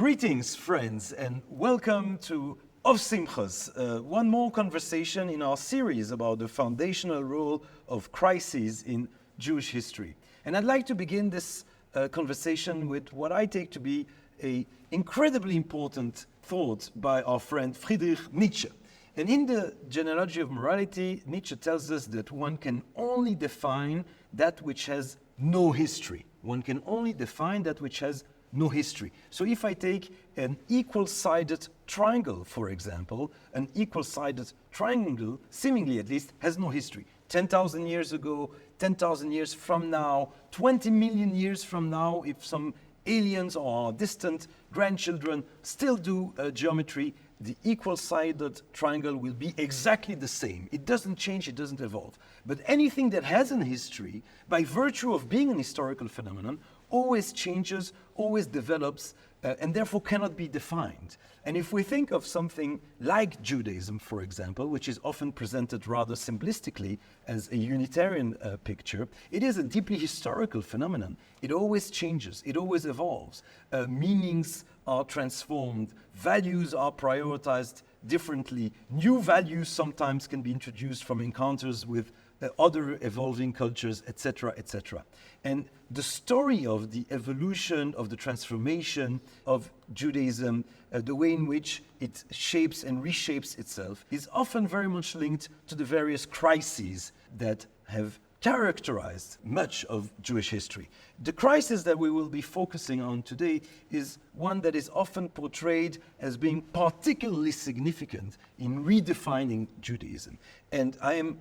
Greetings, friends, and welcome to Of Simches, one more conversation in our series about the foundational role of crises in Jewish history. And I'd like to begin this conversation with what I take to be an incredibly important thought by our friend Friedrich Nietzsche. And in the genealogy of morality, Nietzsche tells us that one can only define that which has no history. One can only define that which has no history. So if I take an equal-sided triangle, for example, an equal-sided triangle, seemingly at least, has no history. 10,000 years ago, 10,000 years from now, 20 million years from now, if some aliens or distant grandchildren still do geometry, the equal-sided triangle will be exactly the same. It doesn't change, it doesn't evolve. But anything that has an history, by virtue of being an historical phenomenon, always changes, always develops, and therefore cannot be defined. And if we think of something like Judaism, for example, which is often presented rather simplistically as a Unitarian picture, it is a deeply historical phenomenon. It always changes, it always evolves. Meanings are transformed, values are prioritized differently. New values sometimes can be introduced from encounters with other evolving cultures, etc., etc. And the story of the evolution, of the transformation of Judaism, the way in which it shapes and reshapes itself, is often very much linked to the various crises that have characterized much of Jewish history. The crisis that we will be focusing on today is one that is often portrayed as being particularly significant in redefining Judaism. And I am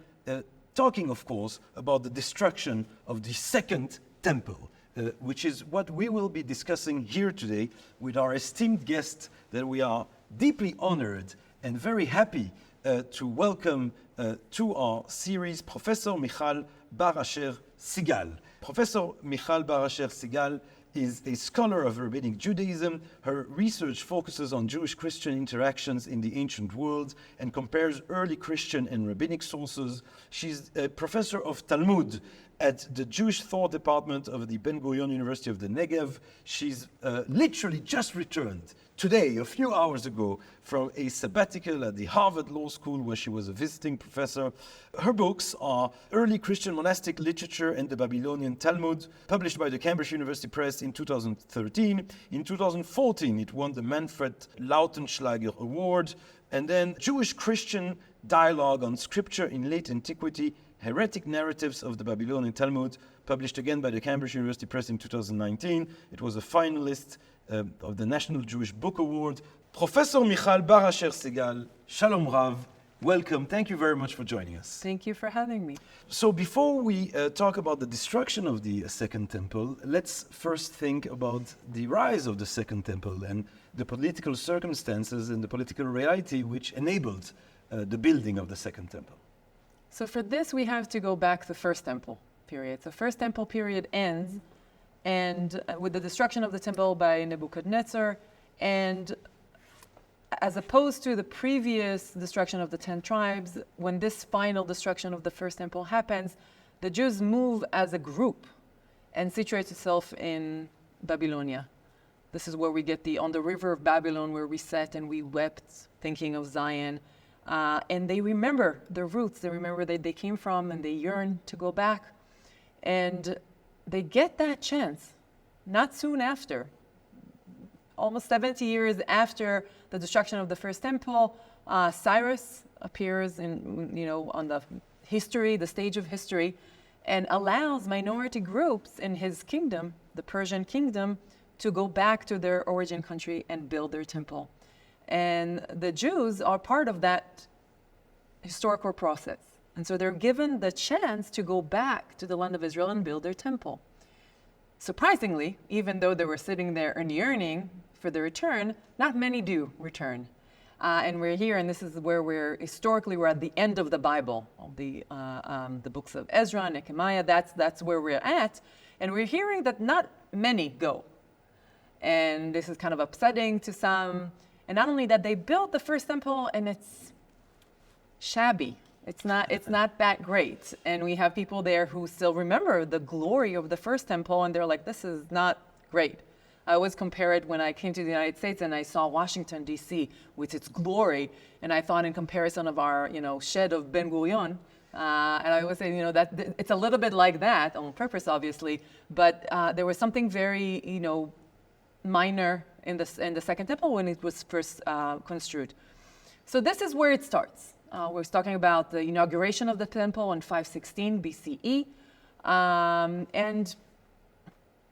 talking, of course, about the destruction of the Second Temple, which is what we will be discussing here today with our esteemed guest that we are deeply honored and very happy to welcome to our series, Professor Michal Bar-Asher Siegal. Professor Michal Bar-Asher Siegal is a scholar of rabbinic Judaism. Her research focuses on Jewish-Christian interactions in the ancient world and compares early Christian and rabbinic sources. She's a professor of Talmud at the Jewish Thought Department of the Ben-Gurion University of the Negev. She's literally just returned today, a few hours ago, from a sabbatical at the Harvard Law School where she was a visiting professor. Her books are Early Christian Monastic Literature and the Babylonian Talmud, published by the Cambridge University Press in 2013. In 2014, it won the Manfred Lautenschlager Award. And then Jewish-Christian Dialogue on Scripture in Late Antiquity, Heretic Narratives of the Babylonian Talmud, published again by the Cambridge University Press in 2019. It was a finalist of the National Jewish Book Award. Professor Michal Bar-Asher Siegal, Shalom Rav, welcome. Thank you very much for joining us. Thank you for having me. So before we talk about the destruction of the Second Temple, let's first think about the rise of the Second Temple and the political circumstances and the political reality which enabled the building of the Second Temple. So for this, we have to go back to the First Temple period. The First Temple period ends and with the destruction of the temple by Nebuchadnezzar, and as opposed to the previous destruction of the 10 tribes, when this final destruction of the First Temple happens, the Jews move as a group and situate itself in Babylonia. This is where we get on the river of Babylon, where we sat and we wept, thinking of Zion. And they remember their roots, they remember that they came from, and they yearn to go back. And they get that chance, not soon after. Almost 70 years after the destruction of the First Temple, Cyrus appears on the stage of history, and allows minority groups in his kingdom, the Persian kingdom, to go back to their origin country and build their temple. And the Jews are part of that historical process. And so they're given the chance to go back to the land of Israel and build their temple. Surprisingly, even though they were sitting there and yearning for the return, not many do return. And we're here, and this is where we're at the end of the Bible, the books of Ezra and Nehemiah. That's where we're at. And we're hearing that not many go. And this is kind of upsetting to some. And not only that, they built the first temple and it's shabby. It's not that great. And we have people there who still remember the glory of the first temple, and they're like, this is not great. I always compare it when I came to the United States and I saw Washington, D.C. with its glory, and I thought in comparison of our, shed of Ben Gurion, and I always say, that it's a little bit like that, on purpose, obviously, but there was something very, minor in the Second Temple when it was first construed. So this is where it starts. We're talking about the inauguration of the temple in 516 BCE, and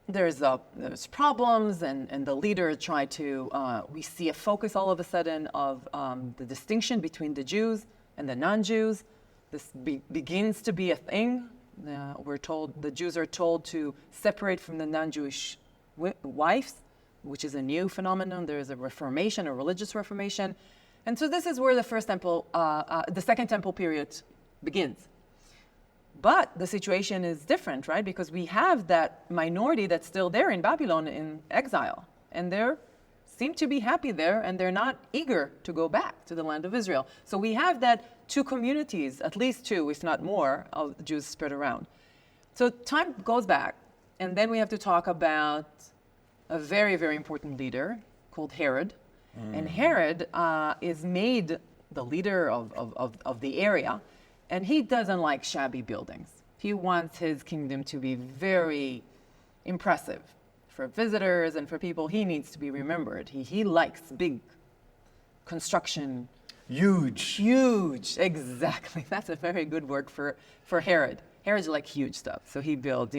there's problems, and the leader tried to. We see a focus all of a sudden of the distinction between the Jews and the non-Jews. This begins to be a thing. We're told the Jews are told to separate from the non-Jewish wives, which is a new phenomenon. There is a reformation, a religious reformation. And so this is where the Second Temple period begins. But the situation is different, right? Because we have that minority that's still there in Babylon in exile. And they seem to be happy there, and they're not eager to go back to the land of Israel. So we have that two communities, at least two, if not more, of Jews spread around. So time goes back, and then we have to talk about a very, very important leader called Herod. And Herod is made the leader of the area, and he doesn't like shabby buildings. He wants his kingdom to be very impressive. For visitors and for people, he needs to be remembered. He likes big construction. Huge, exactly. That's a very good word for Herod. Herod's like huge stuff. So he builds,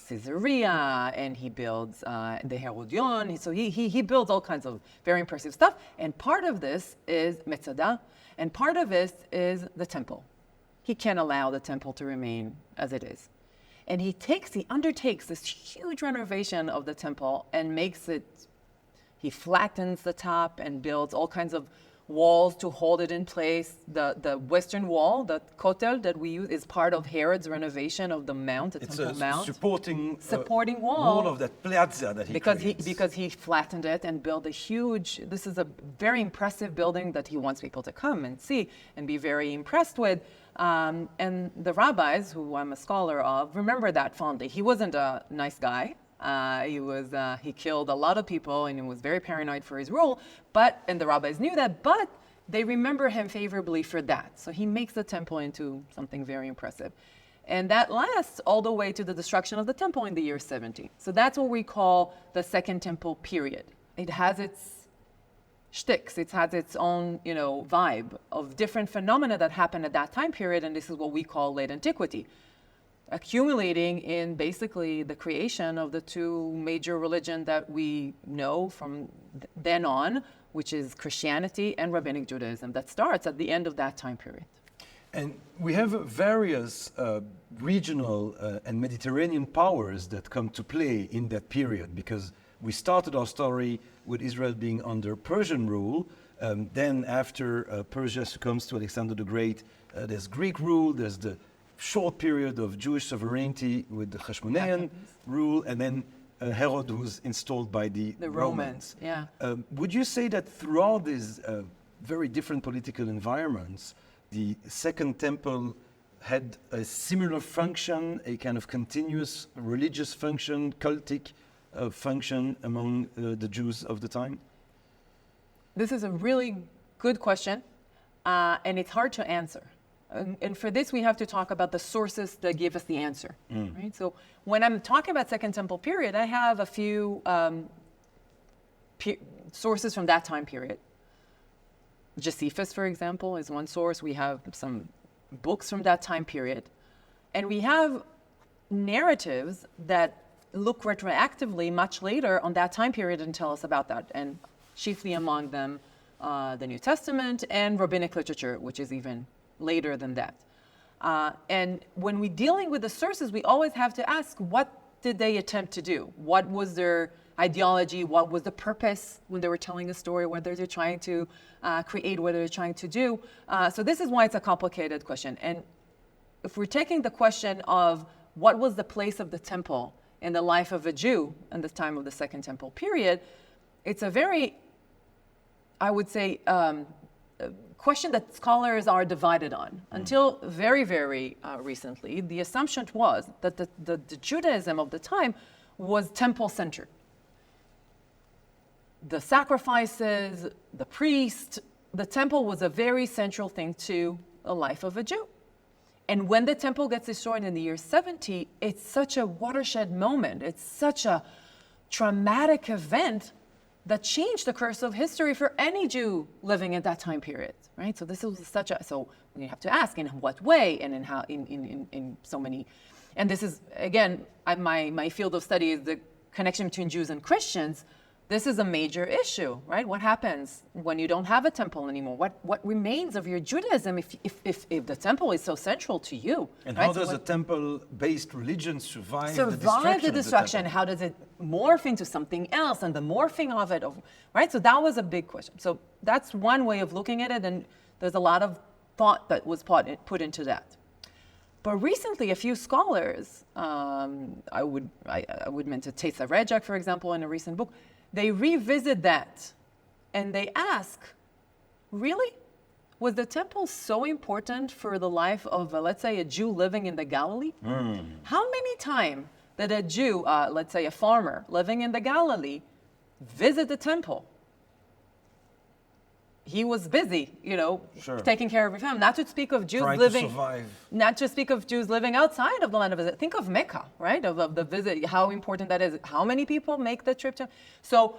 Caesarea, and he builds the Herodion. So he builds all kinds of very impressive stuff. And part of this is Metzadah, and part of this is the temple. He can't allow the temple to remain as it is. And he undertakes this huge renovation of the temple and he flattens the top and builds all kinds of walls to hold it in place. The western wall, the kotel that we use, is part of Herod's renovation of the mount, the Temple Mount. Supporting wall of that plaza that he creates. Because he flattened it and built this is a very impressive building that he wants people to come and see and be very impressed with. And the rabbis, who I'm a scholar of, remember that fondly. He wasn't a nice guy. He killed a lot of people, and he was very paranoid for his rule, and the rabbis knew that, but they remember him favorably for that. So he makes the temple into something very impressive. And that lasts all the way to the destruction of the temple in the year 70. So that's what we call the Second Temple period. It has its shticks, it has its own, vibe of different phenomena that happened at that time period, and this is what we call late antiquity, accumulating in basically the creation of the two major religions that we know from then on, which is Christianity and rabbinic Judaism, that starts at the end of that time period. And we have various regional and Mediterranean powers that come to play in that period, because we started our story with Israel being under Persian rule. Then after Persia succumbs to Alexander the Great, there's Greek rule, there's the short period of Jewish sovereignty with the Hashmonaean rule, and then Herod, who's installed by the Romans. Yeah. Would you say that throughout these very different political environments, the Second Temple had a similar function, a kind of continuous religious function, cultic function among the Jews of the time? This is a really good question, and it's hard to answer. And for this, we have to talk about the sources that give us the answer. Right? So when I'm talking about Second Temple period, I have a few sources from that time period. Josephus, for example, is one source. We have some books from that time period. And we have narratives that look retroactively much later on that time period and tell us about that. And chiefly among them, the New Testament and rabbinic literature, which is even later than that. And when we're dealing with the sources, we always have to ask, what did they attempt to do? What was their ideology? What was the purpose when they were telling a story? What they're trying to create, what they're trying to do? So this is why it's a complicated question. And if we're taking the question of what was the place of the temple in the life of a Jew in the time of the Second Temple period, it's a very, I would say, question that scholars are divided on. Until very, very recently, the assumption was that the Judaism of the time was temple-centered. the sacrifices, the priest. The temple was a very central thing to the life of a Jew. And when the temple gets destroyed in the year 70, it's such a watershed moment. It's such a traumatic event that changed the course of history for any Jew living in that time period, right? So this was so you have to ask in what way and in how, in so many, and this is, again, my field of study is the connection between Jews and Christians. This is a major issue, right? What happens when you don't have a temple anymore? What remains of your Judaism if the temple is so central to you? And right? how does a temple-based religion survive the the destruction? destruction? How does it morph into something else? And the morphing of it, right? So that was a big question. So that's one way of looking at it, and there's a lot of thought that was put into that. But recently, a few scholars, I would mention Tessa Rejak, for example, in a recent book, they revisit that and they ask, really? Was the temple so important for the life of, let's say, a Jew living in the Galilee? How many times did a Jew, let's say a farmer living in the Galilee, visit the temple? He was busy, taking care of his family. Not to speak of Jews not to speak of Jews living outside of the land of Israel. Think of Mecca, right? Of the visit, how important that is. How many people make the trip to? So,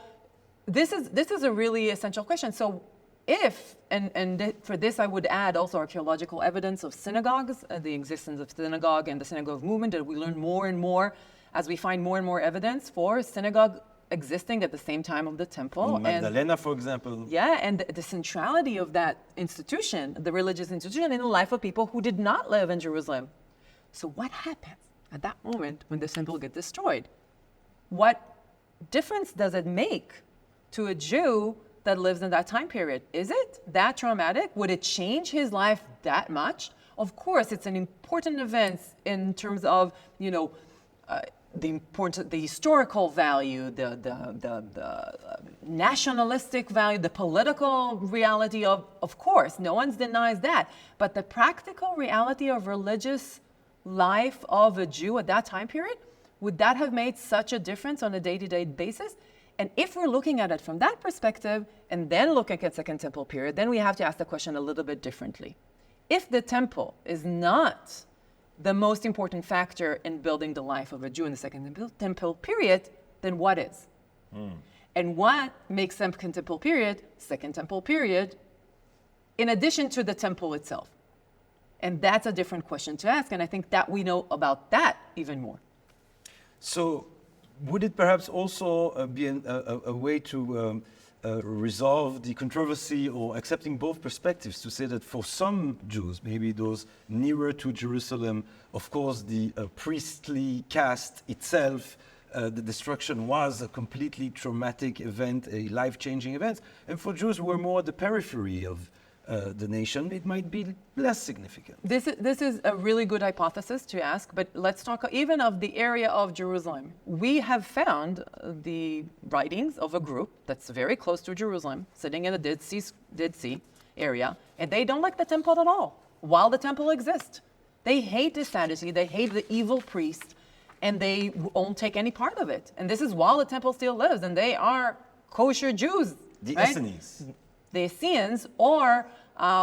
this is a really essential question. So, for this I would add also archaeological evidence of synagogues, the existence of synagogue and the synagogue movement, that we learn more and more as we find more and more evidence for synagogue existing at the same time of the temple. Magdalena, for example. Yeah, and the centrality of that institution, the religious institution, in the life of people who did not live in Jerusalem. So what happens at that moment when the temple gets destroyed? What difference does it make to a Jew that lives in that time period? Is it that traumatic? Would it change his life that much? Of course, it's an important event in terms of, the historical value, the nationalistic value, the political reality of course, no one denies that. But the practical reality of religious life of a Jew at that time period, would that have made such a difference on a day-to-day basis? And if we're looking at it from that perspective, and then looking at Second Temple period, then we have to ask the question a little bit differently. If the temple is not the most important factor in building the life of a Jew in the Second Temple period, then what is? And what makes Second Temple period, in addition to the temple itself? And that's a different question to ask, and I think that we know about that even more. So would it perhaps also be a way to resolve the controversy, or accepting both perspectives, to say that for some Jews, maybe those nearer to Jerusalem, of course the priestly caste itself, the destruction was a completely traumatic event, a life-changing event, and for Jews who were more at the periphery of the nation, it might be less significant. This is a really good hypothesis to ask, but let's talk even of the area of Jerusalem. We have found the writings of a group that's very close to Jerusalem, sitting in the Dead Sea area, and they don't like the temple at all, while the temple exists. They hate the Sadducee, they hate the evil priest, and they won't take any part of it. And this is while the temple still lives, and they are kosher Jews. The right? Essenes. The Essenes, or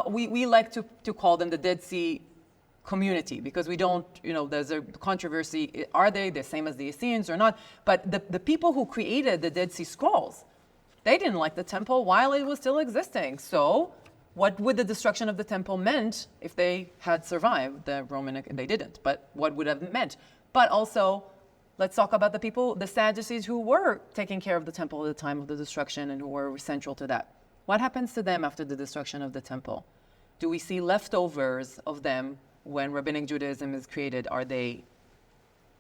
we like to call them the Dead Sea community, because we don't, there's a controversy, are they the same as the Essenes or not? But the people who created the Dead Sea Scrolls, they didn't like the temple while it was still existing. So what would the destruction of the temple meant if they had survived the Roman? They didn't, but what would have meant? But also, let's talk about the people, the Sadducees, who were taking care of the temple at the time of the destruction and who were central to that. What happens to them after the destruction of the temple? Do we see leftovers of them when rabbinic Judaism is created? Are they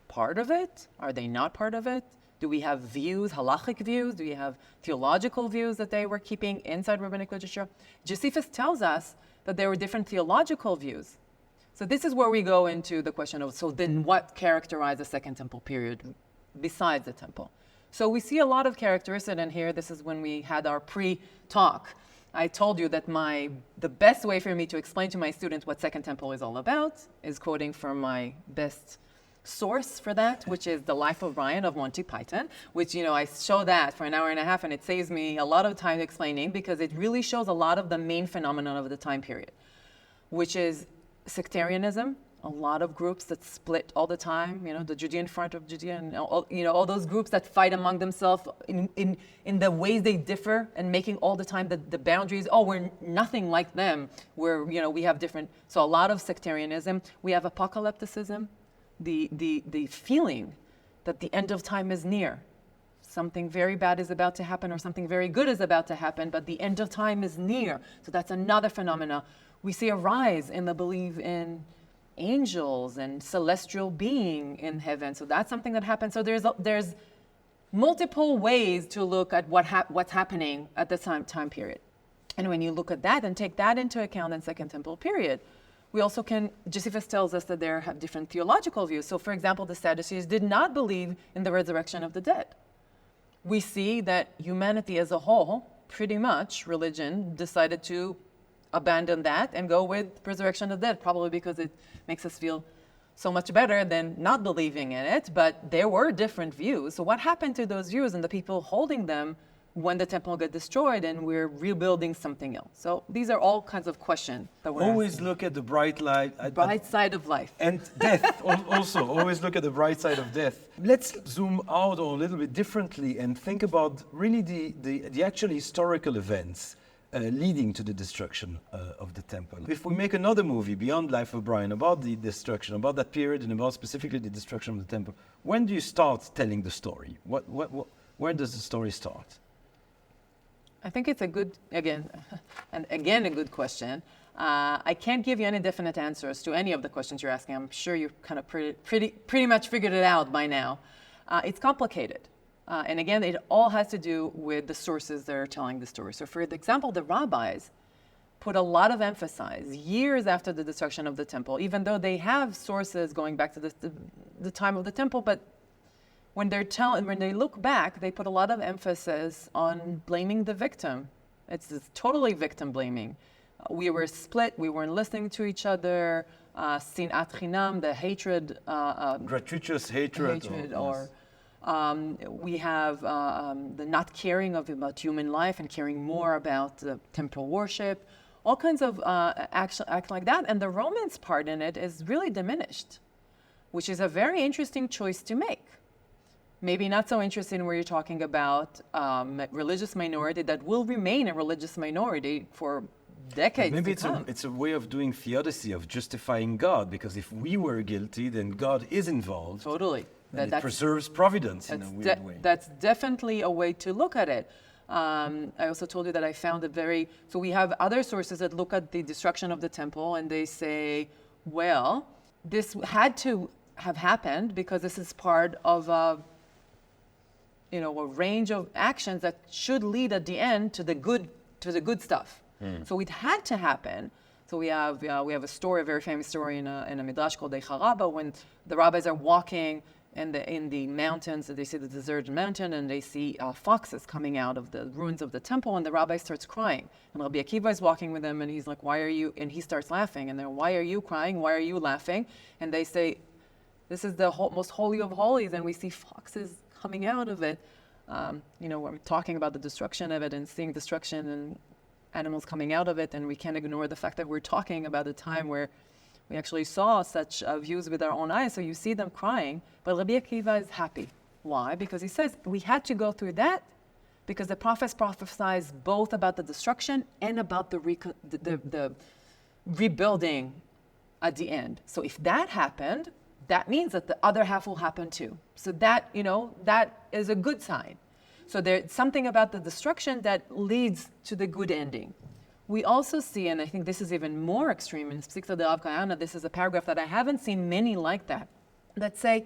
part of it? Are they not part of it? Do we have views, halachic views? Do we have theological views that they were keeping inside rabbinic literature? Josephus tells us that there were different theological views. So this is where we go into the question of, so then what characterized the Second Temple period besides the temple? So we see a lot of characteristics in here. This is when we had our pre-talk. I told you that the best way for me to explain to my students what Second Temple is all about is quoting from my best source for that, which is The Life of Brian of Monty Python, which, I show that for an hour and a half, and it saves me a lot of time explaining, because it really shows a lot of the main phenomenon of the time period, which is sectarianism. A lot of groups that split all the time, the Judean Front of Judea, and all those groups that fight among themselves in the ways they differ, and making all the time the boundaries. Oh, we're nothing like them. We have different. So a lot of sectarianism. We have apocalypticism, the feeling that the end of time is near. Something very bad is about to happen, or something very good is about to happen, but the end of time is near. So that's another phenomena. We see a rise in the belief in angels and celestial being in heaven. So that's something that happens. So there's multiple ways to look at what's happening at the time period. And when you look at that and take that into account in Second Temple period, we also can, Josephus tells us that there have different theological views. So for example, the Sadducees did not believe in the resurrection of the dead. We see that humanity as a whole, pretty much religion, decided to abandon that and go with resurrection of the dead, probably because it makes us feel so much better than not believing in it. But there were different views. So what happened to those views and the people holding them when the temple got destroyed and we're rebuilding something else? So these are all kinds of questions that we're Always asking. look at the bright light. Bright side of life. And death also. Always look at the bright side of death. Let's zoom out a little bit differently and think about really the actual historical events leading to the destruction of the temple. If we make another movie beyond Life of Brian about the destruction, about that period, and about specifically the destruction of the temple, when do you start telling the story? Where does the story start? I think it's a good question. I can't give you any definite answers to any of the questions you're asking. I'm sure you've kind of pretty much figured it out by now. It's complicated. And again, it all has to do with the sources that are telling the story. So for example, the rabbis put a lot of emphasis years after the destruction of the temple, even though they have sources going back to the time of the temple, but when they look back, they put a lot of emphasis on blaming the victim. It's totally victim blaming. We were split, we weren't listening to each other, sinat chinam, the hatred. Gratuitous hatred. We have the not caring about human life and caring more about the temple worship, all kinds of act like that. And the romance part in it is really diminished, which is a very interesting choice to make. Maybe not so interesting where you're talking about religious minority that will remain a religious minority for decades. Maybe to come. it's a way of doing theodicy, of justifying God, because if we were guilty, then God is involved. Totally. It preserves providence in a weird way. That's definitely a way to look at it. I also told you that I found so we have other sources that look at the destruction of the temple and they say, well, this had to have happened because this is part of a range of actions that should lead at the end to the good stuff. So it had to happen. So we have a story, a very famous story in a midrash called Decharaba, when the rabbis are walking in the mountains, they see the deserted mountain, and they see foxes coming out of the ruins of the temple, and the rabbi starts crying. And Rabbi Akiva is walking with him, and he's like, why are you? And he starts laughing, and they're, why are you crying? Why are you laughing? And they say, this is the most holy of holies, and we see foxes coming out of it. We're talking about the destruction of it and seeing destruction and animals coming out of it, and we can't ignore the fact that we're talking about a time where we actually saw such views with our own eyes. So you see them crying, but Rabbi Akiva is happy. Why? Because he says we had to go through that because the prophets prophesied both about the destruction and about the rebuilding at the end. So if that happened, that means that the other half will happen too. So that is a good sign. So there's something about the destruction that leads to the good ending. We also see, and I think this is even more extreme, in Sikta de Rav Kahana, this is a paragraph that I haven't seen many like that say,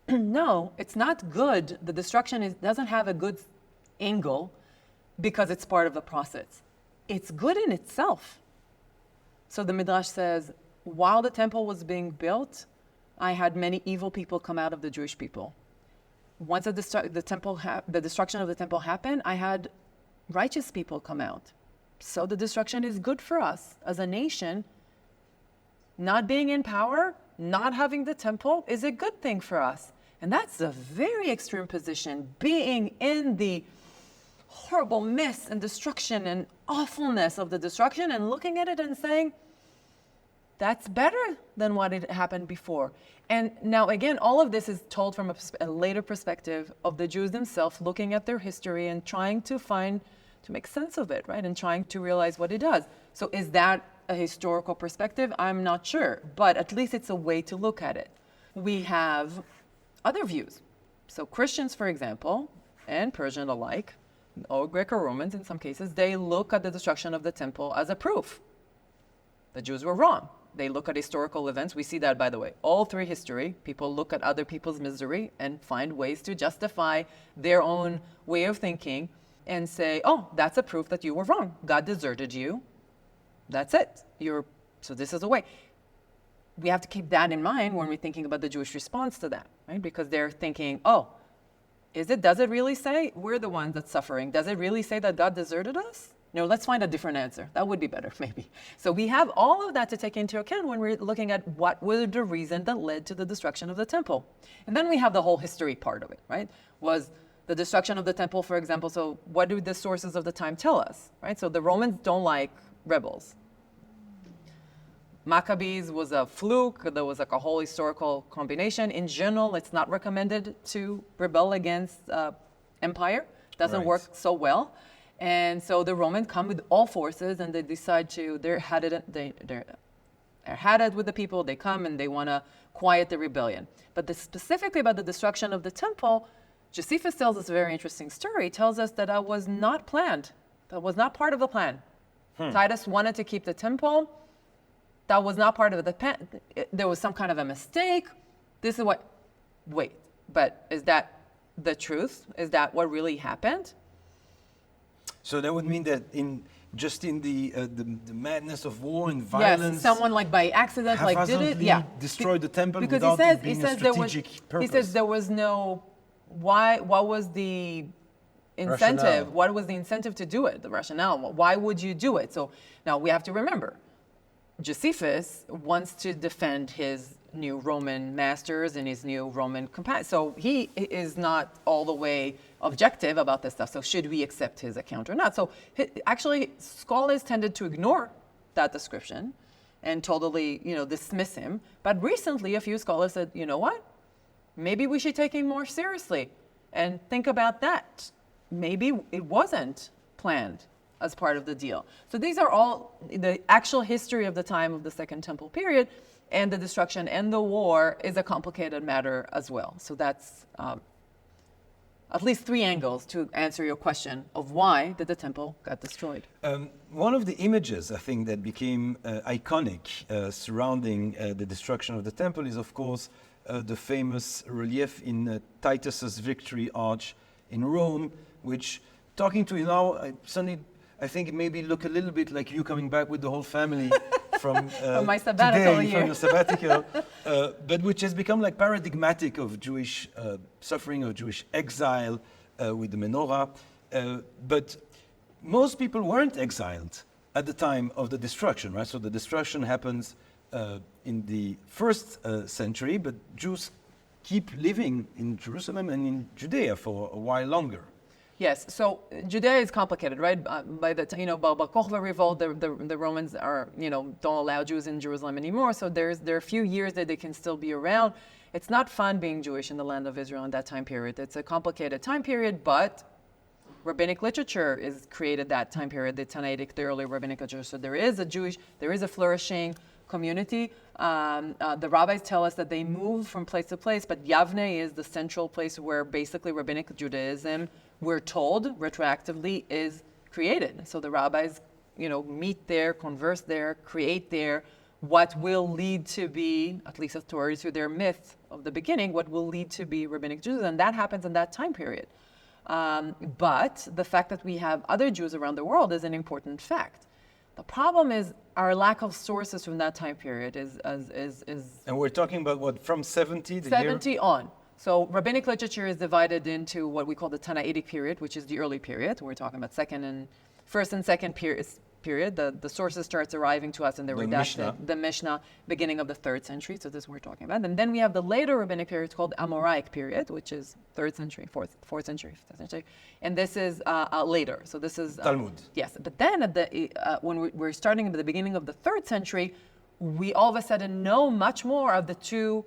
no, it's not good. The destruction doesn't have a good angle because it's part of the process. It's good in itself. So the Midrash says, while the temple was being built, I had many evil people come out of the Jewish people. Once the destruction of the temple happened, I had righteous people come out. So the destruction is good for us as a nation. Not being in power not having the temple is a good thing for us. And that's a very extreme position, being in the horrible mess and destruction and awfulness of the destruction and looking at it and saying, that's better than what had happened before. And now, again, all of this is told from a later perspective of the Jews themselves, looking at their history and trying to make sense of it, right? And trying to realize what it does. So is that a historical perspective? I'm not sure, but at least it's a way to look at it. We have other views. So Christians, for example, and Persian alike, or Greco-Romans in some cases, they look at the destruction of the temple as a proof. The Jews were wrong. They look at historical events. We see that, by the way, all through history. People look at other people's misery and find ways to justify their own way of thinking and say, oh, that's a proof that you were wrong. God deserted you. That's it. So this is a way. We have to keep that in mind when we're thinking about the Jewish response to that, right? Because they're thinking, oh, does it really say we're the ones that's suffering? Does it really say that God deserted us? No, let's find a different answer. That would be better, maybe. So we have all of that to take into account when we're looking at what was the reason that led to the destruction of the temple. And then we have the whole history part of it, right? Was the destruction of the temple, for example, so what do the sources of the time tell us, right? So the Romans don't like rebels. Maccabees was a fluke. There was like a whole historical combination. In general, it's not recommended to rebel against empire. Doesn't work so well. And so the Romans come with all forces and they decide they're had it with the people. They come and they want to quiet the rebellion. But specifically about the destruction of the temple, Josephus tells us a very interesting story. He tells us that was not planned. That was not part of the plan. Titus wanted to keep the temple. That was not part of the plan. There was some kind of a mistake. This is but is that the truth? Is that what really happened? So that would mean that in the madness of war and violence, yes, someone like by accident did it, destroyed the temple because without it being a strategic purpose. He says there was no what was the incentive? Rationale. What was the incentive to do it? The rationale. Why would you do it? So now we have to remember, Josephus wants to defend his new Roman masters and his new Roman companions. So he is not all the way objective about this stuff. So should we accept his account or not? So actually, scholars tended to ignore that description and totally, dismiss him. But recently, a few scholars said, you know what? Maybe we should take him more seriously and think about that. Maybe it wasn't planned as part of the deal. So these are all the actual history of the time of the Second Temple period, and the destruction and the war is a complicated matter as well. So that's at least three angles to answer your question of why did the temple got destroyed. One of the images, I think, that became iconic surrounding the destruction of the temple is, of course, the famous relief in Titus's victory arch in Rome, which, talking to you now, I think it maybe look a little bit like you coming back with the whole family from my sabbatical today, year. from your sabbatical, but which has become like paradigmatic of Jewish suffering, of Jewish exile with the menorah. But most people weren't exiled at the time of the destruction, right? So the destruction happens in the first century, but Jews keep living in Jerusalem and in Judea for a while longer. Yes, so Judea is complicated, right? By the Bar Kokhba revolt, the Romans don't allow Jews in Jerusalem anymore. So there are a few years that they can still be around. It's not fun being Jewish in the land of Israel in that time period. It's a complicated time period, but rabbinic literature is created that time period, the Tannaitic, the early rabbinic literature. So there is a flourishing community. The rabbis tell us that they move from place to place, but Yavne is the central place where basically rabbinic Judaism, we're told retroactively, is created. So the rabbis, meet there, converse there, create there what will lead to be, at least according to their myth of the beginning, what will lead to be rabbinic Judaism. And that happens in that time period. But the fact that we have other Jews around the world is an important fact. The problem is our lack of sources from that time period is And we're talking about what, from 70? 70 on. So rabbinic literature is divided into what we call the Tannaitic period, which is the early period. We're talking about first and second period. The sources starts arriving to us in the redacted, Mishnah. the Mishnah, beginning of the 3rd century. So this is what we're talking about. And then we have the later rabbinic period called Amoraic period, which is 3rd century, 4th century, 5th century. And this is later. So this is... Talmud. Yes. But then when we're starting at the beginning of the 3rd century, we all of a sudden know much more of the two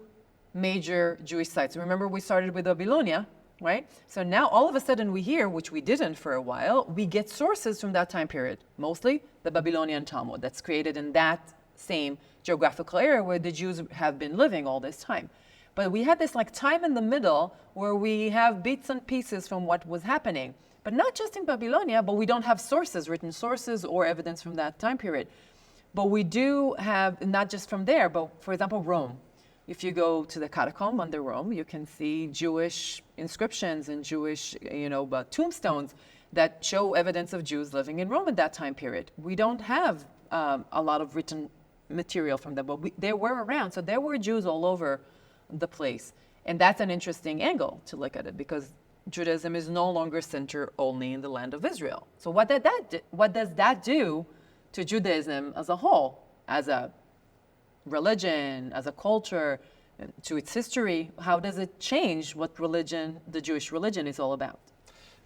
major Jewish sites. Remember, we started with Babylonia, right? So now all of a sudden we hear, which we didn't for a while, we get sources from that time period, mostly the Babylonian Talmud that's created in that same geographical area where the Jews have been living all this time. But we had this like time in the middle where we have bits and pieces from what was happening, but not just in Babylonia, but we don't have sources, written sources or evidence from that time period. But we do have, not just from there, but for example, Rome. If you go to the catacomb under Rome, you can see Jewish inscriptions and Jewish, tombstones that show evidence of Jews living in Rome at that time period. We don't have a lot of written material from them, but they were around. So there were Jews all over the place. And that's an interesting angle to look at it, because Judaism is no longer centered only in the land of Israel. So what does that do to Judaism as a whole, as a religion, as a culture, to its history? How does it change what religion, the Jewish religion, is all about?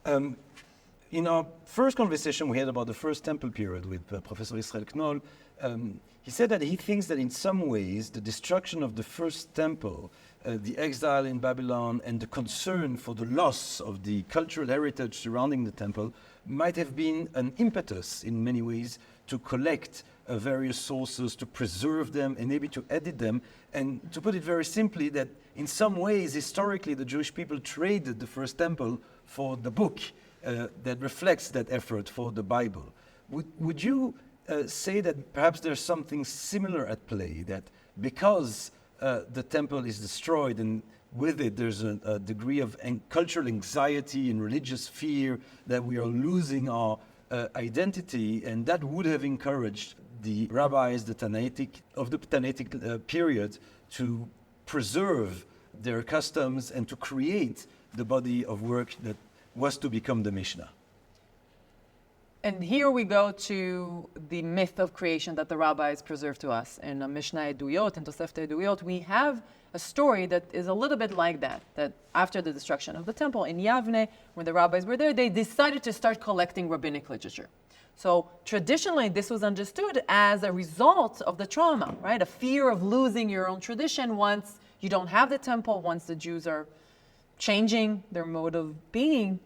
In our first conversation we had about the First Temple period with Professor Israel Knoll, he said that he thinks that in some ways the destruction of the First Temple, the exile in Babylon, and the concern for the loss of the cultural heritage surrounding the temple might have been an impetus in many ways to collect various sources, to preserve them, and maybe to edit them. And to put it very simply, that in some ways, historically, the Jewish people traded the First Temple for the book that reflects that effort, for the Bible. Would you say that perhaps there's something similar at play, that because the temple is destroyed and with it there's a degree of cultural anxiety and religious fear that we are losing our identity, and that would have encouraged the rabbis, the Tannaitic period, to preserve their customs and to create the body of work that was to become the Mishnah? And here we go to the myth of creation that the rabbis preserve to us. In Mishnah Eduyot and Tosefta Eduyot, we have a story that is a little bit like that after the destruction of the temple in Yavne, when the rabbis were there, they decided to start collecting rabbinic literature. So traditionally, this was understood as a result of the trauma, right? A fear of losing your own tradition once you don't have the temple, once the Jews are changing their mode of being.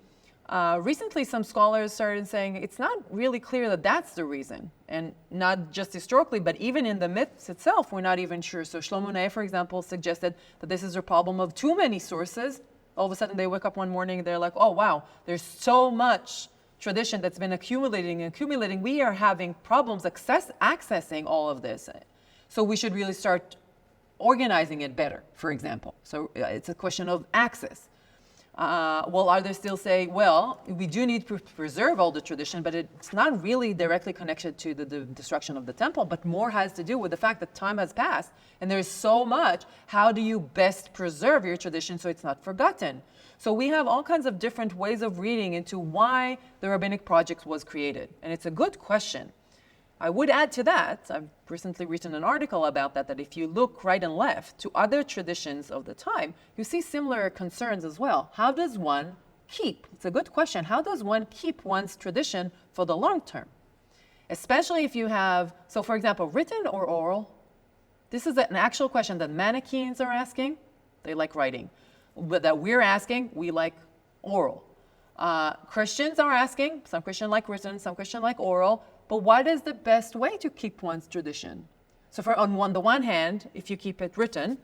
Recently, some scholars started saying it's not really clear that that's the reason, and not just historically, but even in the myths itself, we're not even sure. So Shlomo Naeh, for example, suggested that this is a problem of too many sources. All of a sudden, they wake up one morning and they're like, oh, wow, there's so much tradition that's been accumulating. We are having problems accessing all of this. So we should really start organizing it better, for example. So it's a question of access. Well, others still say, well, we do need to preserve all the tradition, but it's not really directly connected to the destruction of the temple, but more has to do with the fact that time has passed and there's so much. How do you best preserve your tradition so it's not forgotten? So we have all kinds of different ways of reading into why the rabbinic project was created. And it's a good question. I would add to that, I've recently written an article about that if you look right and left to other traditions of the time, you see similar concerns as well. How does one keep? It's a good question. How does one keep one's tradition for the long term? Especially if you have, so for example, written or oral? This is an actual question that Manichaeans are asking. They like writing. But that we're asking, we like oral. Christians are asking, some Christians like written, some Christians like oral. But what is the best way to keep one's tradition? So on the one hand, if you keep it written,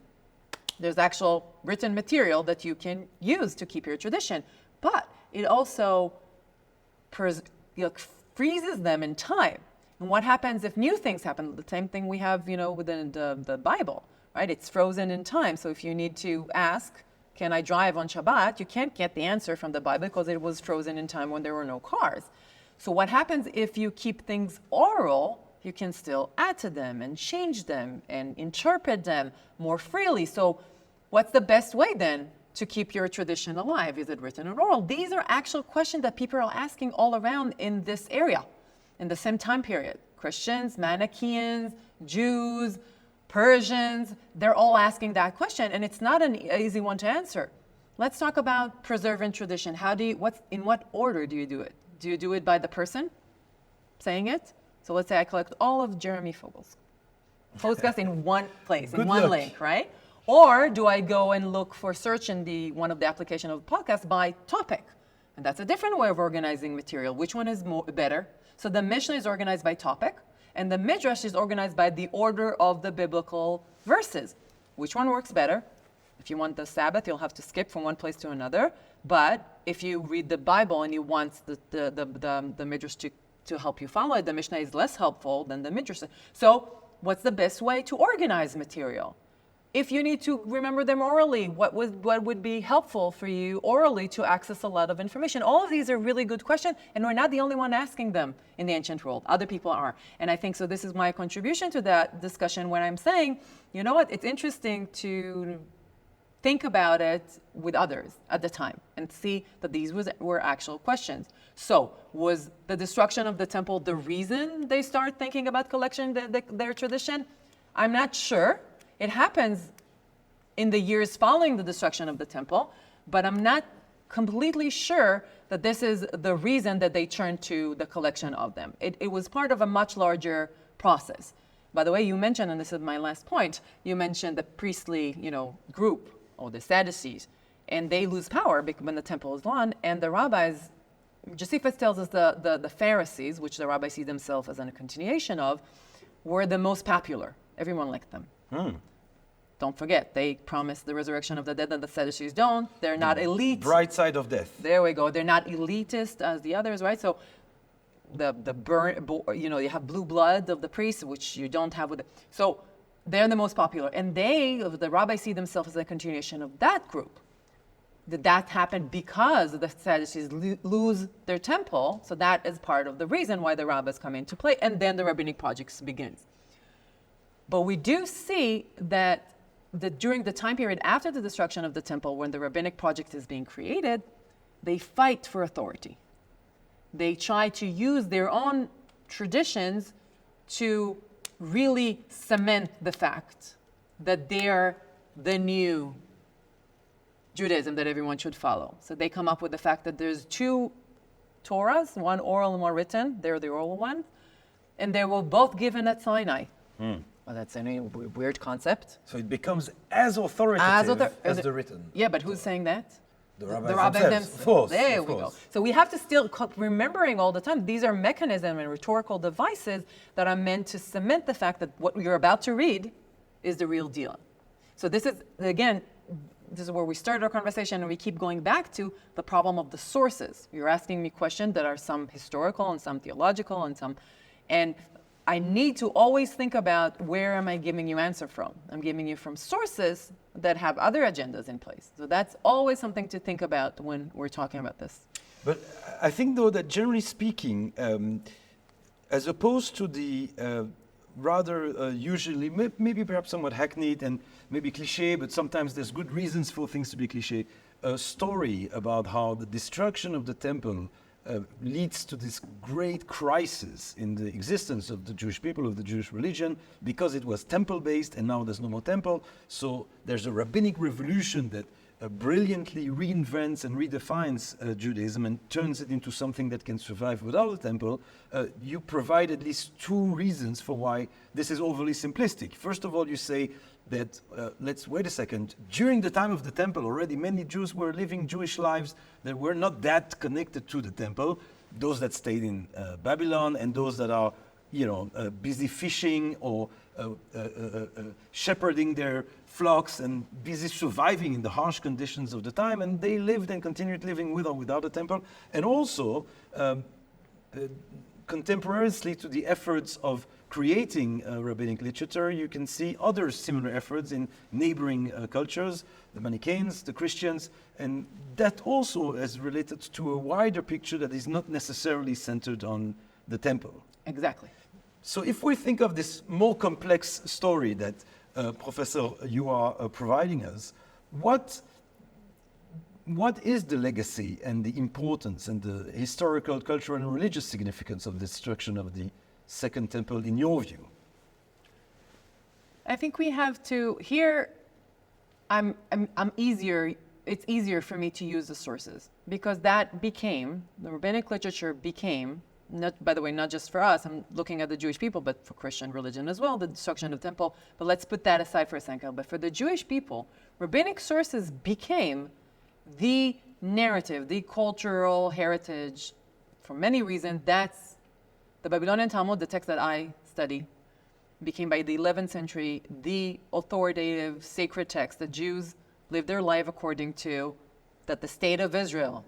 there's actual written material that you can use to keep your tradition. But it also freezes them in time. And what happens if new things happen? The same thing we have, within the Bible, right? It's frozen in time. So if you need to ask, can I drive on Shabbat? You can't get the answer from the Bible because it was frozen in time when there were no cars. So what happens if you keep things oral? You can still add to them and change them and interpret them more freely. So what's the best way then to keep your tradition alive? Is it written or oral? These are actual questions that people are asking all around in this area. in the same time period. Christians, Manichaeans, Jews, Persians, they're all asking that question, and it's not an easy one to answer. Let's talk about preserving tradition. In what order do you do it? Do you do it by the person saying it? So let's say I collect all of Jeremy Fogel's podcasts in one place, in one link, right? Or do I go and look for search in one of the application of the podcast by topic? And that's a different way of organizing material. Which one is better? So the Mishnah is organized by topic, and the Midrash is organized by the order of the biblical verses. Which one works better? If you want the Sabbath, you'll have to skip from one place to another. But if you read the Bible and you want the Midrash to help you follow it, the Mishnah is less helpful than the Midrash. So what's the best way to organize material? If you need to remember them orally, what would be helpful for you orally to access a lot of information? All of these are really good questions, and we're not the only one asking them in the ancient world. Other people are. And I think so this is my contribution to that discussion when I'm saying, you know what, it's interesting to think about it with others at the time and see that these were actual questions. So was the destruction of the temple the reason they start thinking about collection, their tradition? I'm not sure. It happens in the years following the destruction of the temple, but I'm not completely sure that this is the reason that they turned to the collection of them. It was part of a much larger process. By the way, you mentioned, and this is my last point, you mentioned the priestly, group, or the Sadducees, and they lose power when the temple is gone, and the rabbis, Josephus tells us the Pharisees, which the rabbis see themselves as a continuation of, were the most popular. Everyone liked them. Don't forget, they promised the resurrection of the dead, and the Sadducees don't. They're not elite. Bright side of death. There we go. They're not elitist as the others, right? So you have blue blood of the priests, which you don't have with it. So they're the most popular. And the rabbis see themselves as a continuation of that group. That happened because the Sadducees lose their temple. So that is part of the reason why the rabbis come into play. And then the rabbinic projects begins. But we do see that during the time period after the destruction of the temple, when the rabbinic project is being created, they fight for authority. They try to use their own traditions to really cement the fact that they're the new Judaism that everyone should follow. So they come up with the fact that there's two Torahs, one oral and one written. They're the oral one. And they were both given at Sinai. Well, that's a weird concept. So it becomes as authoritative as the written. Yeah, but who's saying that? The rabbis themselves. Of course. There we go. So we have to still remembering all the time, these are mechanisms and rhetorical devices that are meant to cement the fact that what you're about to read is the real deal. So this is, again, this is where we started our conversation, and we keep going back to the problem of the sources. You're asking me questions that are some historical and some theological and I need to always think about where am I giving you answer from. I'm giving you from sources that have other agendas in place. So that's always something to think about when we're talking about this. But I think, though, that generally speaking, as opposed to the rather usually, maybe perhaps somewhat hackneyed and maybe cliche, but sometimes there's good reasons for things to be cliche, a story about how the destruction of the temple leads to this great crisis in the existence of the Jewish people, of the Jewish religion, because it was temple-based and now there's no more temple. So there's a rabbinic revolution that brilliantly reinvents and redefines Judaism and turns it into something that can survive without the temple. You provide at least two reasons for why this is overly simplistic. First of all, you say that, let's wait a second, during the time of the temple already many Jews were living Jewish lives that were not that connected to the temple, those that stayed in Babylon and those that are busy fishing or shepherding their flocks and busy surviving in the harsh conditions of the time, and they lived and continued living with or without a temple. And also, contemporaneously to the efforts of creating rabbinic literature, you can see other similar efforts in neighboring cultures, the Manichaeans, the Christians, and that also is related to a wider picture that is not necessarily centered on the temple. Exactly. So if we think of this more complex story that, Professor, you are providing us, what what is the legacy and the importance and the historical, cultural, and religious significance of the destruction of the Second Temple in your view? I think we have to here. It's easier for me to use the sources because the rabbinic literature became, not, by the way, not just for us, I'm looking at the Jewish people, but for Christian religion as well, the destruction of the temple. But let's put that aside for a second. But for the Jewish people, rabbinic sources became the narrative, the cultural heritage for many reasons. That's the Babylonian Talmud, the text that I study, became by the 11th century the authoritative sacred text that Jews live their life according to, that the state of Israel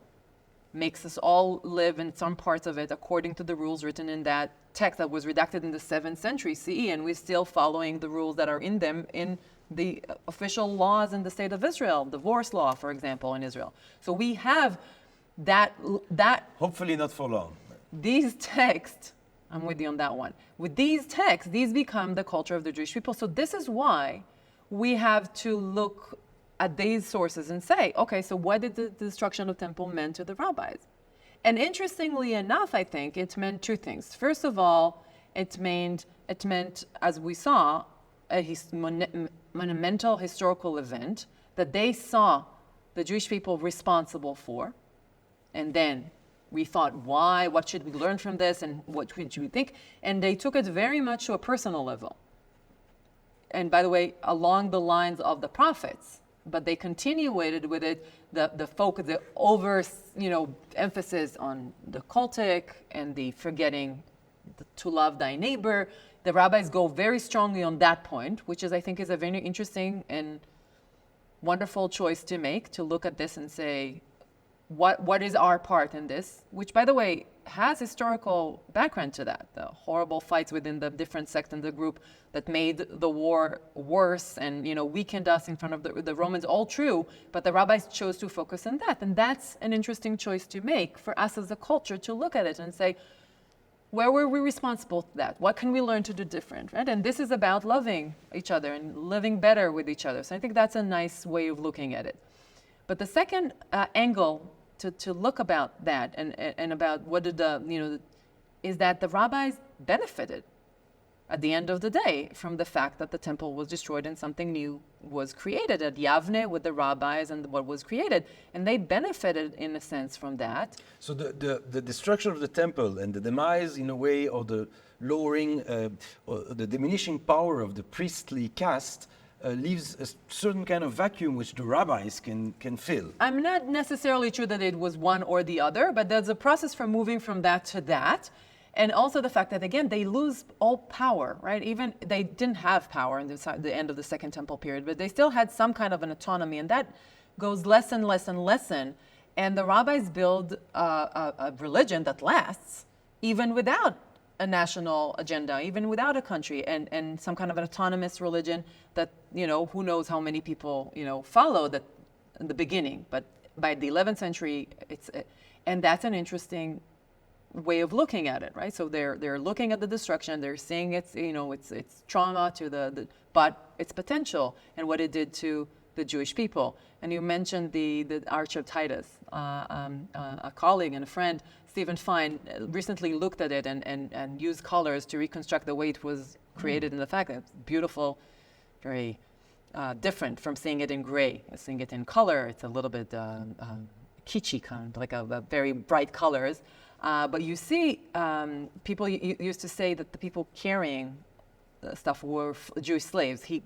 makes us all live in some parts of it according to the rules written in that text that was redacted in the 7th century CE, and we're still following the rules that are in them in the official laws in the state of Israel, divorce law, for example, in Israel. So we have that. Hopefully not for long. These texts, I'm with you on that one. With these texts, these become the culture of the Jewish people. So this is why we have to look at these sources and say, okay, so what did the destruction of the temple mean to the rabbis? And interestingly enough, I think it meant two things. First of all, it meant, as we saw, a monumental historical event that they saw the Jewish people responsible for. And then we thought, why? What should we learn from this? And what should we think? And they took it very much to a personal level. And by the way, along the lines of the prophets. But they continuated with it, the focus, the emphasis on the cultic and the forgetting to love thy neighbor. The rabbis go very strongly on that point, which is, I think, is a very interesting and wonderful choice to make, to look at this and say, what is our part in this? Which, by the way, has historical background to that. The horrible fights within the different sects in the group that made the war worse and, weakened us in front of the Romans, all true, but the rabbis chose to focus on that. And that's an interesting choice to make for us as a culture to look at it and say, where were we responsible for that? What can we learn to do different, right? And this is about loving each other and living better with each other. So I think that's a nice way of looking at it. But the second angle to look about that and about what did is that the rabbis benefited at the end of the day from the fact that the temple was destroyed and something new was created at Yavne with the rabbis and what was created. And they benefited in a sense from that. So the destruction of the temple and the demise in a way of the lowering or the diminishing power of the priestly caste leaves a certain kind of vacuum which the rabbis can fill. I'm not necessarily sure that it was one or the other, but there's a process from moving from that to that. And also the fact that, again, they lose all power, right? Even they didn't have power in the end of the Second Temple period, but they still had some kind of an autonomy, and that goes less and less and less. And the rabbis build a religion that lasts even without a national agenda, even without a country, and some kind of an autonomous religion that, who knows how many people, follow that in the beginning. But by the 11th century, and that's an interesting way of looking at it, right? So they're looking at the destruction, they're seeing its trauma to but its potential and what it did to the Jewish people. And you mentioned the Archbishop Titus, a colleague and a friend, Stephen Fine, recently looked at it and used colors to reconstruct the way it was created and the fact that it's beautiful, very different from seeing it in gray. Seeing it in color, it's a little bit kitschy kind of, like a very bright colors. But you see, people used to say that the people carrying the stuff were Jewish slaves. He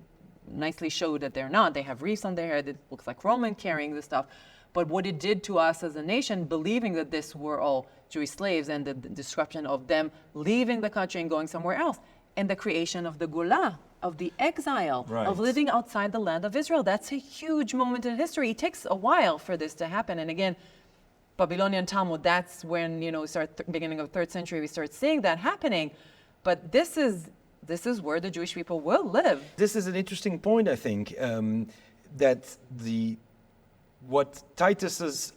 nicely showed that they're not. They have wreaths on their head. It looks like Roman carrying the stuff. But what it did to us as a nation, believing that this were all Jewish slaves and the disruption of them leaving the country and going somewhere else, and the creation of the Gula, of the exile, right, of living outside the land of Israel. That's a huge moment in history. It takes a while for this to happen. And again, Babylonian Talmud, that's when, beginning of 3rd century, we start seeing that happening. But this is where the Jewish people will live. This is an interesting point, I think, that what Titus's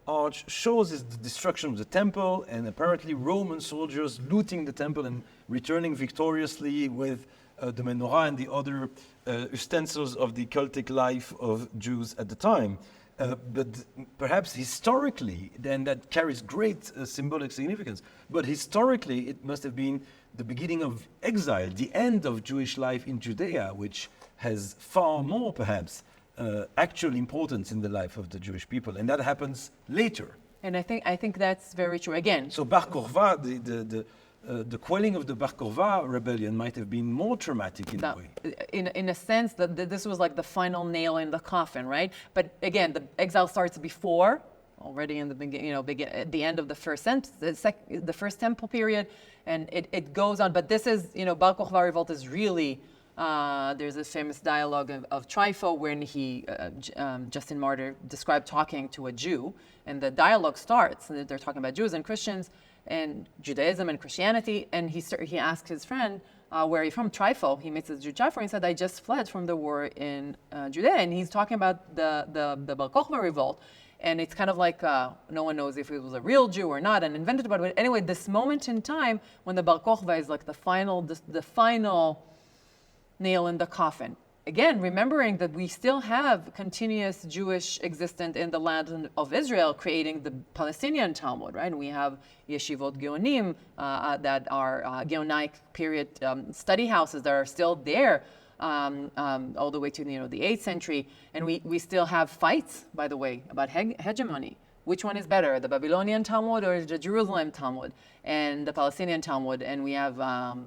arch shows is the destruction of the temple and apparently Roman soldiers looting the temple and returning victoriously with the menorah and the other utensils of the cultic life of Jews at the time. but perhaps historically, then that carries great symbolic significance. But historically, it must have been the beginning of exile, the end of Jewish life in Judea, which has far more, perhaps, actual importance in the life of the Jewish people. And that happens later. And I think that's very true. Again, So Bar Kokhba, the quelling of the Bar Kokhba rebellion might have been more traumatic in a way. in a sense that this was like the final nail in the coffin, right? But again, the exile starts before, already in the beginning, at the end of the the first temple period, and it goes on. But this is, Bar Kokhba revolt is really. There's a famous dialogue of Trifo when Justin Martyr described talking to a Jew, and the dialogue starts, and they're talking about Jews and Christians and Judaism and Christianity, and he asked his friend, where are you from? Trifo. He meets the Jew Trifo, and he said, I just fled from the war in Judea, and he's talking about the Bar Kokhba revolt, and it's kind of like no one knows if it was a real Jew or not, and invented about it. But anyway, this moment in time when the Bar Kokhba is like the final nail in the coffin. Again, remembering that we still have continuous Jewish existence in the land of Israel, creating the Palestinian Talmud, right? And we have yeshivot geonim that are Geonaic period study houses that are still there all the way to the 8th century. And we still have fights, by the way, about hegemony. Which one is better, the Babylonian Talmud or the Jerusalem Talmud and the Palestinian Talmud? And we have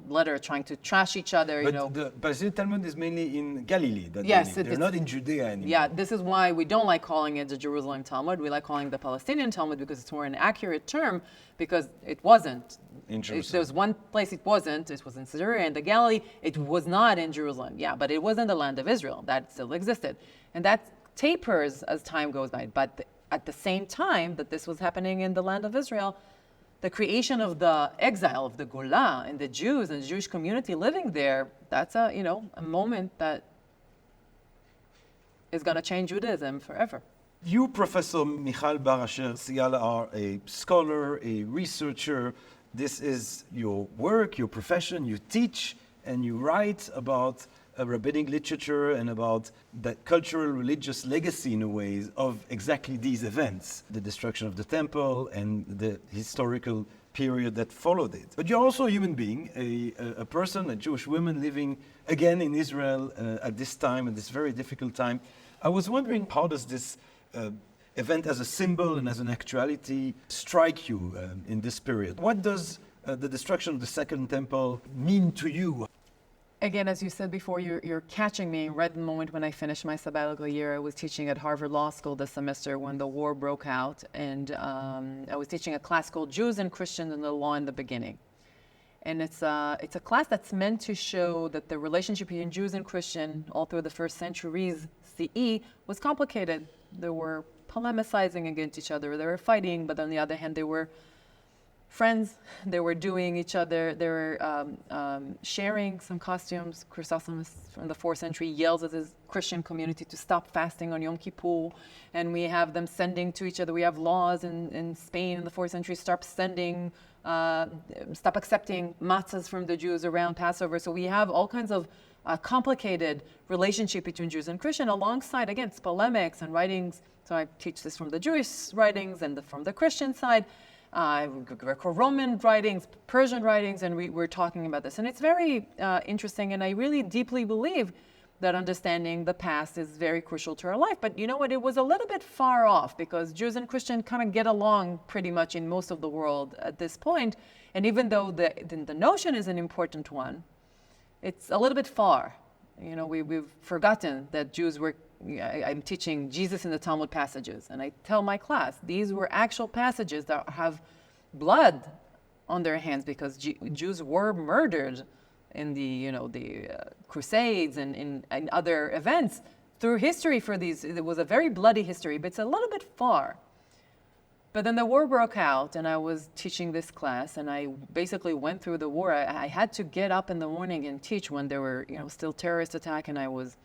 letters trying to trash each other. But the Palestinian Talmud is mainly in Galilee. Yes, they're not in Judea anymore. Yeah, this is why we don't like calling it the Jerusalem Talmud. We like calling it the Palestinian Talmud because it's more an accurate term, because it wasn't. In Jerusalem. There was one place it wasn't. It was in Syria and the Galilee. It was not in Jerusalem. Yeah, but it was in the land of Israel. That still existed. And that tapers as time goes by. But at the same time that this was happening in the land of Israel, the creation of the exile of the Gola and the Jews and the Jewish community living there, that's a moment that is going to change Judaism forever. You, Professor Michal Bar-Asher Siegal, are a scholar, a researcher. This is your work, your profession. You teach and you write about rabbinic literature and about that cultural religious legacy in a way of exactly these events, the destruction of the temple and the historical period that followed it. But you're also a human being, a person, a Jewish woman living again in Israel at this time, at this very difficult time. I was wondering, how does this event as a symbol and as an actuality strike you in this period? What does the destruction of the Second Temple mean to you? Again, as you said before, you're catching me right in the moment when I finished my sabbatical year. I was teaching at Harvard Law School this semester when the war broke out, and I was teaching a class called Jews and Christians in the Law in the Beginning. And it's a class that's meant to show that the relationship between Jews and Christians all through the first centuries CE was complicated. They were polemicizing against each other. They were fighting, but on the other hand, they were friends. They were doing each other. They were sharing some costumes. Chrysostomus from the 4th century yells at his Christian community to stop fasting on Yom Kippur. And we have them sending to each other. We have laws in Spain in the 4th century, stop accepting matzahs from the Jews around Passover. So we have all kinds of complicated relationship between Jews and Christians alongside, again, polemics and writings. So I teach this from the Jewish writings and from the Christian side. Greco-Roman writings, Persian writings, and we're talking about this. And it's very interesting, and I really deeply believe that understanding the past is very crucial to our life. But you know what? It was a little bit far off, because Jews and Christians kind of get along pretty much in most of the world at this point. And even though the notion is an important one, it's a little bit far. We've forgotten that Jews were, I'm teaching Jesus in the Talmud passages, and I tell my class, these were actual passages that have blood on their hands, because Jews were murdered in the Crusades and in other events through history for these. It was a very bloody history, but it's a little bit far. But then the war broke out, and I was teaching this class, and I basically went through the war. I had to get up in the morning and teach when there were still terrorist attack, and I was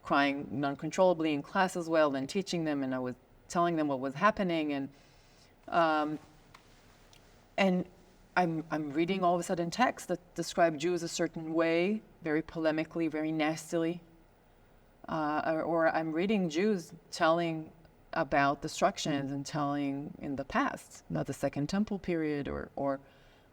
crying uncontrollably in class as well, and teaching them, and I was telling them what was happening, and I'm reading all of a sudden texts that describe Jews a certain way, very polemically, very nastily, or I'm reading Jews telling about destructions and telling in the past, not the Second Temple period or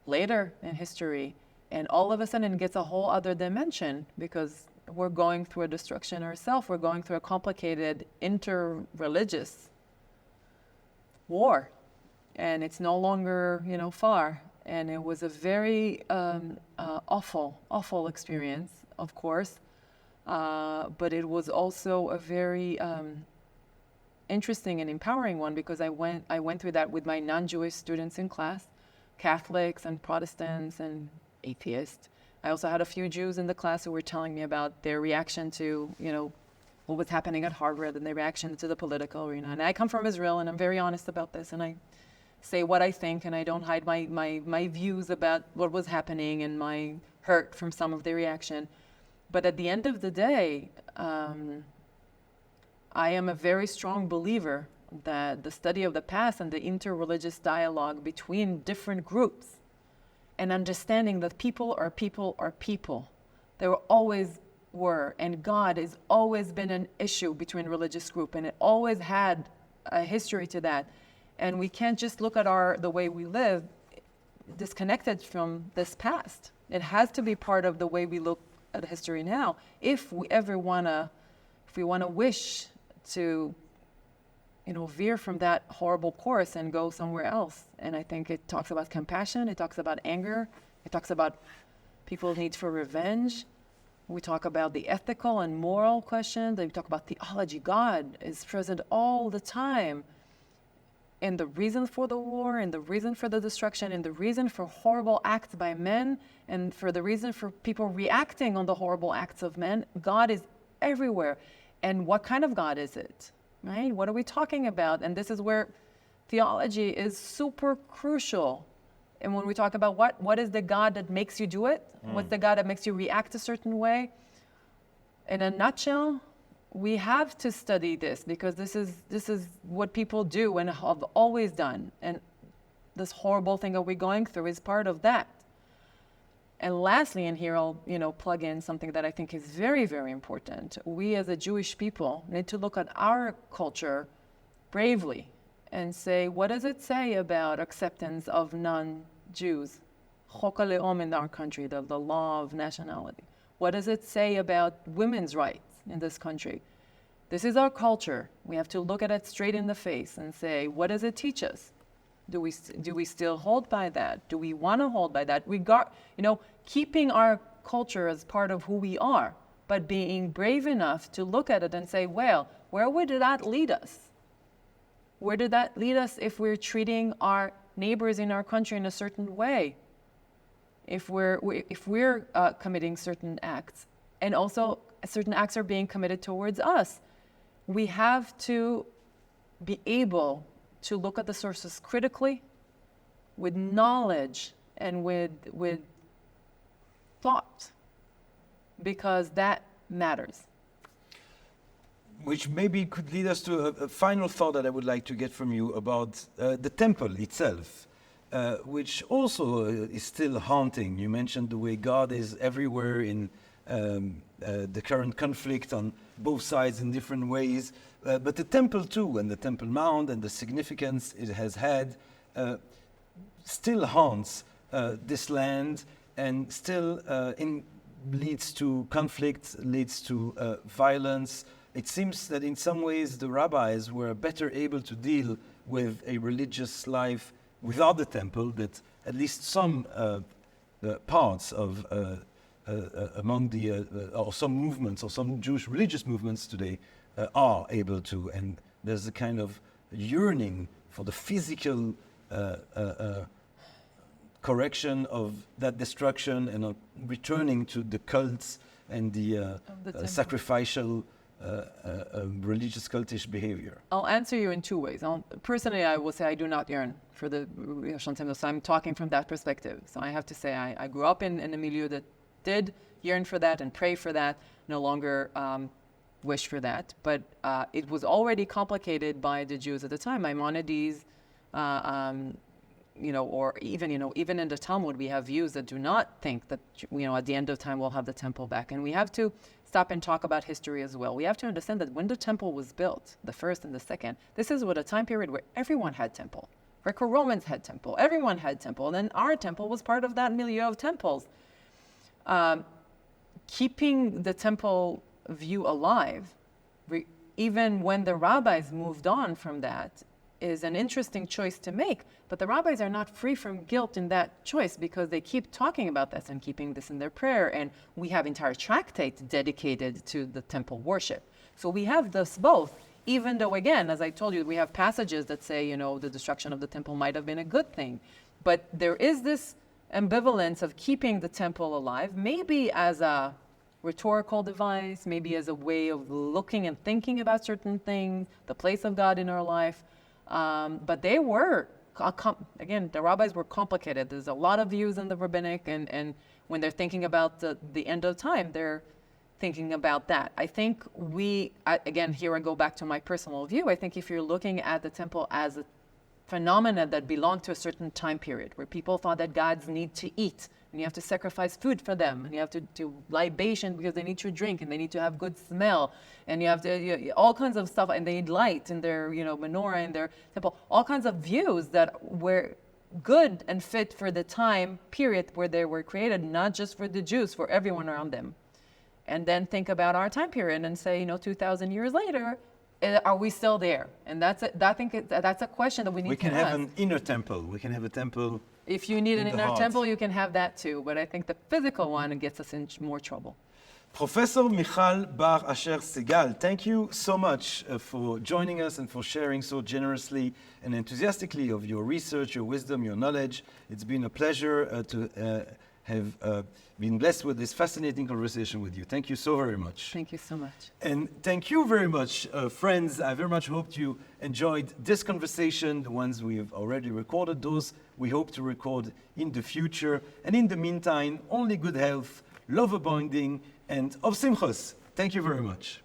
later in history. And all of a sudden it gets a whole other dimension because we're going through a destruction ourselves. We're going through a complicated inter-religious war. And it's no longer, far. And it was a very awful experience, of course. But it was also a very interesting and empowering one because I went through that with my non-Jewish students in class, Catholics and Protestants and atheists. I also had a few Jews in the class who were telling me about their reaction to, what was happening at Harvard and their reaction to the political arena. And I come from Israel, and I'm very honest about this, and I say what I think, and I don't hide my views about what was happening and my hurt from some of their reaction. But at the end of the day, I am a very strong believer that the study of the past and the inter-religious dialogue between different groups and understanding that people are people are people. There always were, and God has always been an issue between religious groups, and it always had a history to that. And we can't just look at the way we live disconnected from this past. It has to be part of the way we look at history now if we want to wish to veer from that horrible course and go somewhere else. And I think it talks about compassion, it talks about anger, it talks about people's need for revenge. We talk about the ethical and moral questions. We talk about theology. God is present all the time. And the reason for the war, and the reason for the destruction, and the reason for horrible acts by men, and for the reason for people reacting on the horrible acts of men, God is everywhere. And what kind of God is it? Right? What are we talking about? And this is where theology is super crucial. And when we talk about what is the God that makes you do it? What's the God that makes you react a certain way? In a nutshell, we have to study this because this is what people do and have always done. And this horrible thing that we're going through is part of that. And lastly, and here I'll plug in something that I think is very, very important. We as a Jewish people need to look at our culture bravely and say, what does it say about acceptance of non-Jews? Chok HaLeom in our country, the law of nationality. What does it say about women's rights in this country? This is our culture. We have to look at it straight in the face and say, what does it teach us? Do we still hold by that? Do we want to hold by that? Keeping our culture as part of who we are, but being brave enough to look at it and say, well, where would that lead us? Where did that lead us if we're treating our neighbors in our country in a certain way? If we're committing certain acts, and also certain acts are being committed towards us, we have to be able to look at the sources critically, with knowledge and with thought, because that matters. Which maybe could lead us to a final thought that I would like to get from you about the temple itself, which also is still haunting. You mentioned the way God is everywhere in the current conflict on both sides in different ways. But the temple too, and the Temple Mount and the significance it has had, still haunts this land and still leads to conflict, leads to violence. It seems that in some ways the rabbis were better able to deal with a religious life without the temple, but at least some parts of among or some movements or some Jewish religious movements today are able to, and there's a kind of yearning for the physical correction of that destruction and returning to the cults and the sacrificial religious cultish behavior. I'll answer you in two ways. Personally, I will say I do not yearn for the Temple, so I'm talking from that perspective. So I have to say I grew up in a milieu that did yearn for that and pray for that, no longer wish for that. But it was already complicated by the Jews at the time. Maimonides, or even in the Talmud, we have views that do not think that, at the end of time we'll have the temple back. And we have to stop and talk about history as well. We have to understand that when the temple was built, the first and the second, this is what a time period where everyone had temple. Greco-Romans had temple. Everyone had temple. And then our temple was part of that milieu of temples. Keeping the temple view alive, even when the rabbis moved on from that, is an interesting choice to make. But the rabbis are not free from guilt in that choice because they keep talking about this and keeping this in their prayer. And we have entire tractates dedicated to the temple worship. So we have this both, even though, again, as I told you, we have passages that say, the destruction of the temple might have been a good thing. But there is this ambivalence of keeping the temple alive, maybe as a rhetorical device, maybe as a way of looking and thinking about certain things, the place of God in our life. But they were, again, the rabbis were complicated. There's a lot of views in the rabbinic, and when they're thinking about the end of time, they're thinking about that. I think again, here I go back to my personal view. I think if you're looking at the temple as a phenomena that belonged to a certain time period, where people thought that gods need to eat, and you have to sacrifice food for them, and you have to do libation because they need to drink, and they need to have good smell, and you have to, all kinds of stuff, and they need light in their, menorah in their temple, all kinds of views that were good and fit for the time period where they were created, not just for the Jews, for everyone around them. And then think about our time period and say, 2,000 years later, are we still there? And I think that's a question that we need to ask. We can have an inner temple. We can have a temple. If you need an inner temple, you can have that too. But I think the physical one gets us in more trouble. Professor Michal Bar-Asher Siegal, thank you so much for joining us and for sharing so generously and enthusiastically of your research, your wisdom, your knowledge. It's been a pleasure to have been blessed with this fascinating conversation with you. Thank you so very much. Thank you so much. And thank you very much, friends. I very much hoped you enjoyed this conversation, the ones we have already recorded, those we hope to record in the future. And in the meantime, only good health, love abounding, and of Simches. Thank you very much.